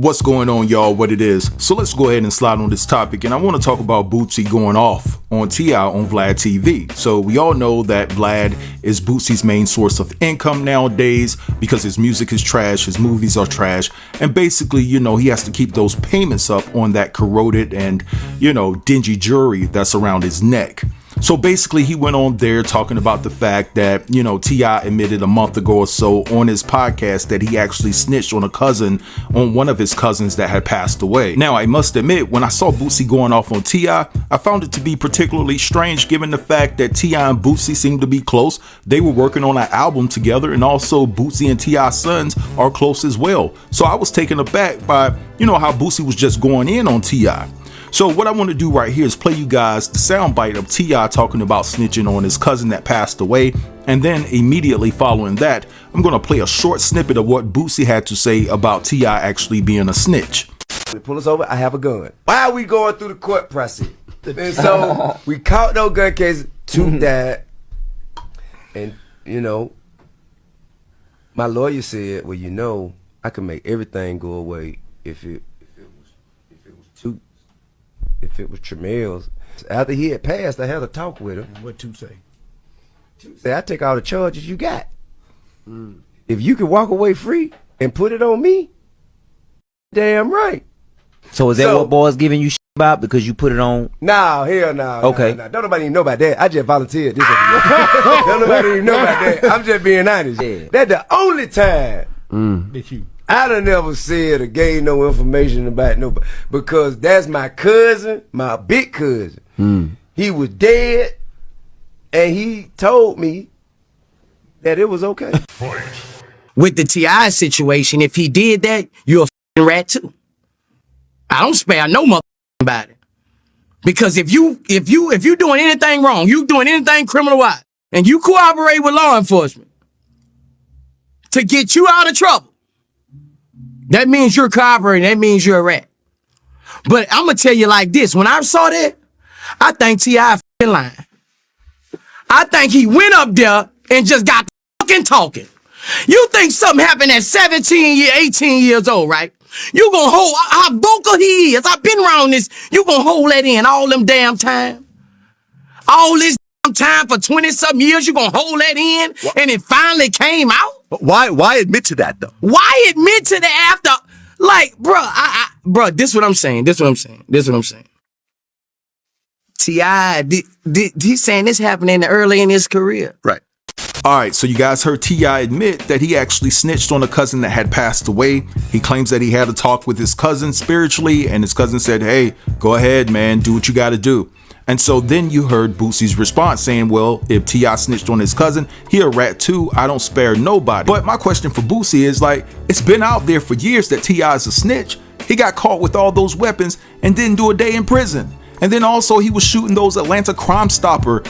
What's going on, y'all? What it is? So let's go ahead and slide on this topic, and I want to talk about Boosie going off on T.I. on Vlad TV. So we all know that Vlad is Boosie's main source of income nowadays because his music is trash, his movies are trash, and basically, you know, he has to keep those payments up on that corroded and, you know, dingy jewelry that's around his neck. So basically, he went on there talking about the fact that, you know, T.I. admitted a month ago or so on his podcast that he actually snitched on one of his cousins that had passed away. Now, I must admit, when I saw Boosie going off on T.I., I found it to be particularly strange given the fact that T.I. and Boosie seemed to be close. They were working on an album together, and also Boosie and T.I.'s sons are close as well. So I was taken aback by, you know, how Boosie was just going in on T.I. So what I want to do right here is play you guys the soundbite of T.I. talking about snitching on his cousin that passed away, and then immediately following that, I'm going to play a short snippet of what Boosie had to say about T.I. actually being a snitch. They pull us over, I have a gun. Why are we going through the court process? And so we caught no gun cases, two died, and you know, my lawyer said, well, you know, I can make everything go away if it was Tremel's. After he had passed, I had a talk with him. What to say? To say, I take all the charges you got. If you can walk away free and put it on me, damn right. So is that what boys giving you shit about because you put it on? Nah, hell no. Okay. Nah. Don't nobody even know about that. I just volunteered. Don't nobody even know about that. I'm just being honest. Yeah. That's the only time That you. I done never said or gave no information about nobody because that's my cousin, my big cousin. He was dead, and he told me that it was okay. With the T.I. situation, if he did that, you're a f***ing rat too. I don't spare no mother about it. Because if you doing anything wrong, you doing anything criminal-wise, and you cooperate with law enforcement to get you out of trouble, that means you're cooperating. That means you're a rat. But I'm going to tell you like this. When I saw that, I think T.I. f***ing lying. I think he went up there and just got fucking talking. You think something happened at 18 years old, right? You gonna hold how vocal he is. I've been around this. You gonna hold that in all them damn time. All this damn time for 20-something years, you gonna hold that in, and it finally came out? Why admit to that though? Why admit to that after, like, bruh, this what I'm saying. T.I. he's saying this happened early in his career. Right. All right, so you guys heard T.I. admit that he actually snitched on a cousin that had passed away. He claims that he had a talk with his cousin spiritually, and his cousin said, hey, go ahead, man, do what you got to do. And so then you heard Boosie's response saying, well, if T.I. snitched on his cousin, he a rat too. I don't spare nobody. But my question for Boosie is, like, it's been out there for years that T.I. is a snitch. He got caught with all those weapons and didn't do a day in prison. And then also he was shooting those Atlanta Crime Stopper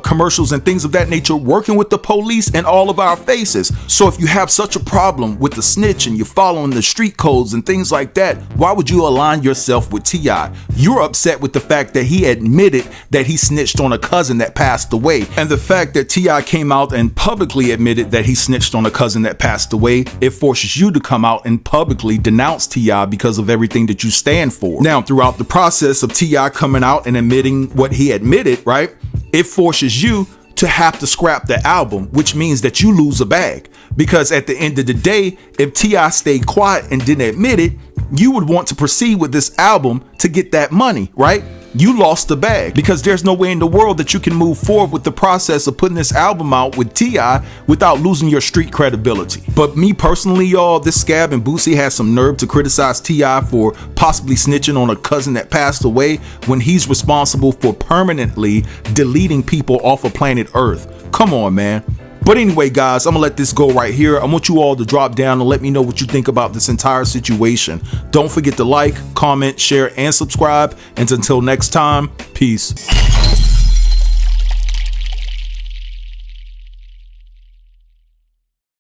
commercials and things of that nature, working with the police in all of our faces. So if you have such a problem with the snitch and you're following the street codes and things like that, why would you align yourself with T.I.? You're upset with the fact that he admitted that he snitched on a cousin that passed away. And the fact that T.I. came out and publicly admitted that he snitched on a cousin that passed away, it forces you to come out and publicly denounce T.I. because of everything that you stand for. Now, throughout the process of T.I. coming out and admitting what he admitted, right, it forces you to have to scrap the album, which means that you lose a bag. Because at the end of the day, if T.I. stayed quiet and didn't admit it, you would want to proceed with this album to get that money, right? You lost the bag because there's no way in the world that you can move forward with the process of putting this album out with T.I. without losing your street credibility. But me personally, y'all, this scab and Boosie has some nerve to criticize T.I. for possibly snitching on a cousin that passed away when he's responsible for permanently deleting people off of planet Earth. Come on, man. But anyway, guys, I'm gonna let this go right here. I want you all to drop down and let me know what you think about this entire situation. Don't forget to like, comment, share, and subscribe. And until next time, peace.